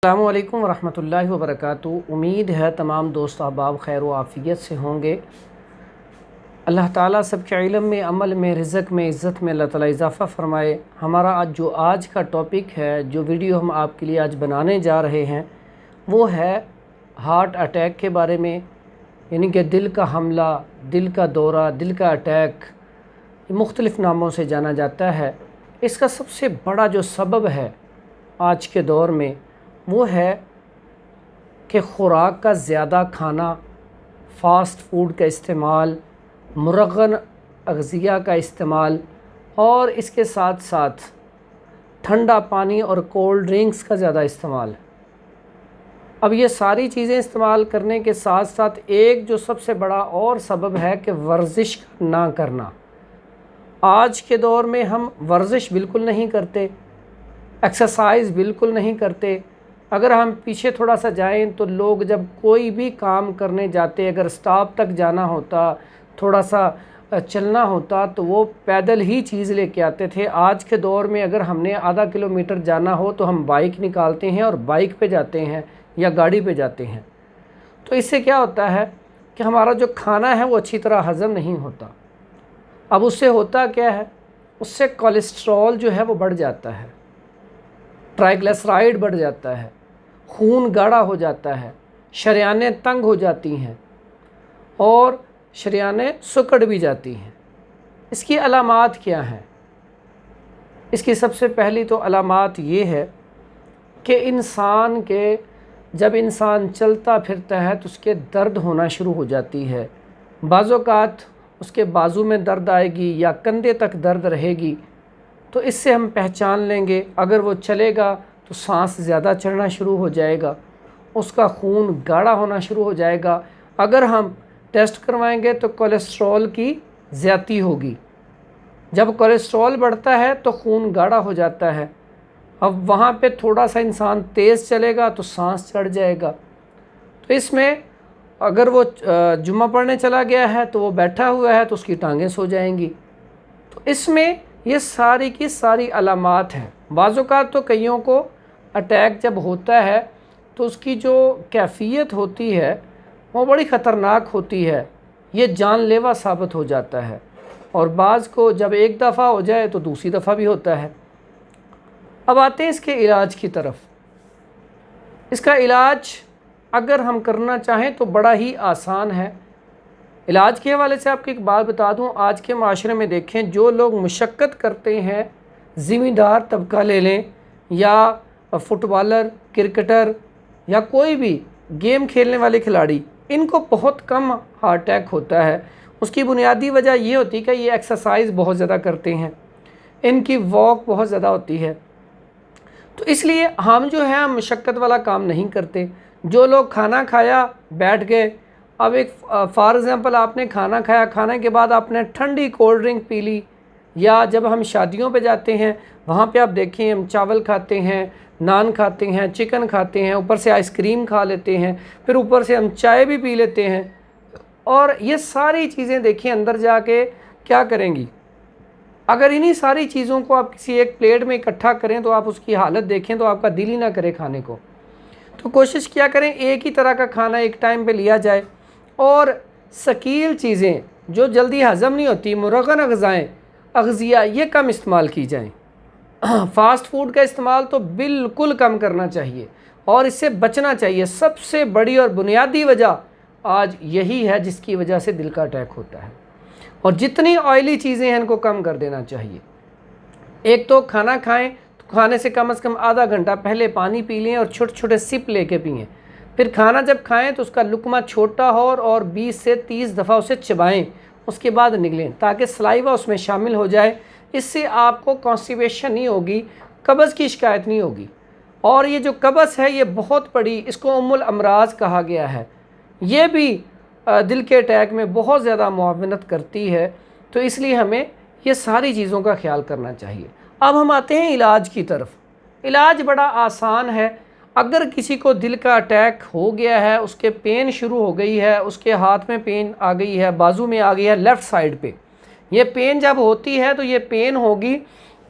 السلام علیکم ورحمۃ اللہ وبرکاتہ۔ امید ہے تمام دوست احباب خیر و عافیت سے ہوں گے۔ اللہ تعالیٰ سب کے علم میں، عمل میں، رزق میں، عزت میں اللہ تعالیٰ اضافہ فرمائے۔ ہمارا آج کا ٹاپک ہے، جو ویڈیو ہم آپ کے لیے آج بنانے جا رہے ہیں، وہ ہے ہارٹ اٹیک کے بارے میں، یعنی کہ دل کا حملہ، دل کا دورہ، دل کا اٹیک، مختلف ناموں سے جانا جاتا ہے۔ اس کا سب سے بڑا جو سبب ہے آج کے دور میں، وہ ہے کہ خوراک کا زیادہ کھانا، فاسٹ فوڈ کا استعمال، مرغن اغذیہ کا استعمال، اور اس کے ساتھ ساتھ ٹھنڈا پانی اور کولڈ ڈرنکس کا زیادہ استعمال۔ اب یہ ساری چیزیں استعمال کرنے کے ساتھ ساتھ ایک جو سب سے بڑا اور سبب ہے کہ ورزش نہ کرنا۔ آج کے دور میں ہم ورزش بالکل نہیں کرتے، ایکسرسائز بالکل نہیں کرتے۔ اگر ہم پیچھے تھوڑا سا جائیں تو لوگ جب کوئی بھی کام کرنے جاتے، اگر اسٹاپ تک جانا ہوتا، تھوڑا سا چلنا ہوتا، تو وہ پیدل ہی چیز لے کے آتے تھے۔ آج کے دور میں اگر ہم نے آدھا کلومیٹر جانا ہو تو ہم بائک نکالتے ہیں اور بائک پہ جاتے ہیں یا گاڑی پہ جاتے ہیں۔ تو اس سے کیا ہوتا ہے کہ ہمارا جو کھانا ہے وہ اچھی طرح ہضم نہیں ہوتا۔ اب اس سے ہوتا کیا ہے؟ اس سے کولیسٹرول جو ہے وہ بڑھ جاتا ہے، ٹرائیگلیسرائڈ بڑھ جاتا ہے، خون گاڑھا ہو جاتا ہے، شریانیں تنگ ہو جاتی ہیں اور شریانیں سکڑ بھی جاتی ہیں۔ اس کی علامات کیا ہیں؟ اس کی سب سے پہلی تو علامات یہ ہے کہ جب انسان چلتا پھرتا ہے تو اس کے درد ہونا شروع ہو جاتی ہے۔ بعض اوقات اس کے بازو میں درد آئے گی یا کندھے تک درد رہے گی، تو اس سے ہم پہچان لیں گے۔ اگر وہ چلے گا تو سانس زیادہ چڑھنا شروع ہو جائے گا، اس کا خون گاڑھا ہونا شروع ہو جائے گا۔ اگر ہم ٹیسٹ کروائیں گے تو کولیسٹرول کی زیادتی ہوگی۔ جب کولیسٹرول بڑھتا ہے تو خون گاڑھا ہو جاتا ہے۔ اب وہاں پہ تھوڑا سا انسان تیز چلے گا تو سانس چڑھ جائے گا۔ تو اس میں اگر وہ جمعہ پڑھنے چلا گیا ہے تو وہ بیٹھا ہوا ہے تو اس کی ٹانگیں سو جائیں گی۔ تو اس میں یہ ساری کی ساری علامات ہیں۔ بعض اوقات تو کئیوں کو اٹیک جب ہوتا ہے تو اس کی جو کیفیت ہوتی ہے وہ بڑی خطرناک ہوتی ہے، یہ جان لیوا ثابت ہو جاتا ہے، اور بعض کو جب ایک دفعہ ہو جائے تو دوسری دفعہ بھی ہوتا ہے۔ اب آتے ہیں اس کے علاج کی طرف۔ اس کا علاج اگر ہم کرنا چاہیں تو بڑا ہی آسان ہے۔ علاج کے حوالے سے آپ کو ایک بات بتا دوں، آج کے معاشرے میں دیکھیں جو لوگ مشقت کرتے ہیں، زمیندار طبقہ لے لیں یا فٹ بالر، کرکٹر یا کوئی بھی گیم کھیلنے والے کھلاڑی، ان کو بہت کم ہارٹ اٹیک ہوتا ہے۔ اس کی بنیادی وجہ یہ ہوتی ہے کہ یہ ایکسرسائز بہت زیادہ کرتے ہیں، ان کی واک بہت زیادہ ہوتی ہے۔ تو اس لیے ہم جو ہیں مشقت والا کام نہیں کرتے۔ جو لوگ کھانا کھایا بیٹھ گئے، اب ایک فار ایگزامپل آپ نے کھانا کھایا، کھانے کے بعد آپ نے ٹھنڈی کولڈ ڈرنک پی لی، یا جب ہم شادیوں پہ جاتے ہیں وہاں پہ آپ دیکھیں ہم چاول کھاتے ہیں، نان کھاتے ہیں، چکن کھاتے ہیں، اوپر سے آئس کریم کھا لیتے ہیں، پھر اوپر سے ہم چائے بھی پی لیتے ہیں، اور یہ ساری چیزیں دیکھیں اندر جا کے کیا کریں گی۔ اگر انہی ساری چیزوں کو آپ کسی ایک پلیٹ میں اکٹھا کریں تو آپ اس کی حالت دیکھیں تو آپ کا دل ہی نہ کرے کھانے کو۔ تو کوشش کیا کریں ایک ہی طرح کا کھانا ایک ٹائم پہ لیا جائے، اور ثقیل چیزیں جو جلدی ہضم نہیں ہوتی، مرغن اغذیہ، یہ کم استعمال کی جائیں۔ فاسٹ فوڈ کا استعمال تو بالکل کم کرنا چاہیے اور اس سے بچنا چاہیے۔ سب سے بڑی اور بنیادی وجہ آج یہی ہے جس کی وجہ سے دل کا اٹیک ہوتا ہے، اور جتنی آئلی چیزیں ہیں ان کو کم کر دینا چاہیے۔ ایک تو کھانا کھائیں تو کھانے سے کم از کم آدھا گھنٹہ پہلے پانی پی لیں اور چھوٹے چھوٹے سپ لے کے پئیں۔ پھر کھانا جب کھائیں تو اس کا لقمہ چھوٹا ہو اور 20 سے 30 دفعہ اسے چبائیں، اس کے بعد نگلیں تاکہ سلائیوا اس میں شامل ہو جائے۔ اس سے آپ کو کانسٹیپیشن نہیں ہوگی، قبض کی شکایت نہیں ہوگی۔ اور یہ جو قبض ہے یہ بہت بڑی، اس کو ام الامراض کہا گیا ہے، یہ بھی دل کے اٹیک میں بہت زیادہ معاونت کرتی ہے۔ تو اس لیے ہمیں یہ ساری چیزوں کا خیال کرنا چاہیے۔ اب ہم آتے ہیں علاج کی طرف۔ علاج بڑا آسان ہے۔ اگر کسی کو دل کا اٹیک ہو گیا ہے، اس کے پین شروع ہو گئی ہے، اس کے ہاتھ میں پین آ گئی ہے، بازو میں آ گئی ہے، لیفٹ سائیڈ پہ یہ پین جب ہوتی ہے تو یہ پین ہوگی